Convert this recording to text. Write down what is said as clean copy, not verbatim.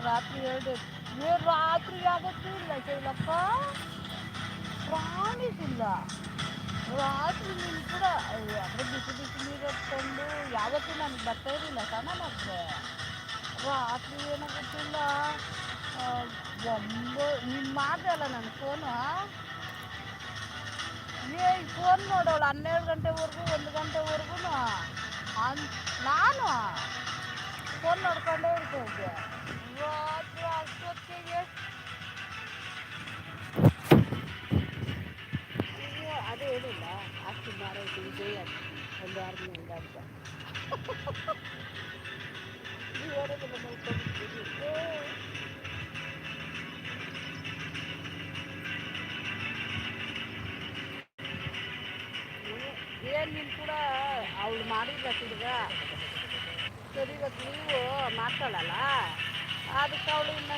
ರಾತ್ರಿ 2 ರಾತ್ರಿ ಆಗೋಕ್ಕೂ ಇಲ್ಲ ಶೈಲಕ್ಕ, ಪ್ರಾಮಿಸ್ ಇಲ್ಲ. ರಾತ್ರಿ ನೀನು ಕೂಡ ಅಂದರೆ ಬಿಸಿ ಬಿಸಿ ನೀರು ಹೊತ್ಕೊಂಡು ಯಾವತ್ತೂ ನನಗೆ ಬರ್ತಾ ಇರಲಿಲ್ಲ ಸ್ನಾನಕ್ಕೆ. ರಾತ್ರಿ ಏನೋ ಗೊತ್ತಿಲ್ಲ, ನೀನು ಮಾಡಿದೆ ಅಲ್ಲ ನನ್ನ ಫೋನು, ಫೋನ್ ನೋಡೋಳು 12 ಗಂಟೆವರೆಗೂ 1 ಗಂಟೆವರೆಗೂ ನಾನು ಫೋನ್ ನೋಡ್ಕೊಂಡೇ ಇರ್ತಿದ್ದೆ. ರಾತ್ರಿ ಅಷ್ಟೊತ್ತಿಗೆ ಅದೇ ಹೇಳಿಲ್ಲ, ಅಷ್ಟು ಮಾರೈತಿ ವಿಜಯ ಒಂದು 6 ದಿನದಿಂದ ಅಂತ ಏನು ನೀನು ಕೂಡ ಅವಳು ಮಾಡಿಲ್ಲ ತಿರ್ಗ ಸರಿ, ಇವತ್ತು ನೀವು ಮಾತಾಡಲ್ಲ, ಅದಕ್ಕೆ ಅವಳು ಇನ್ನೂ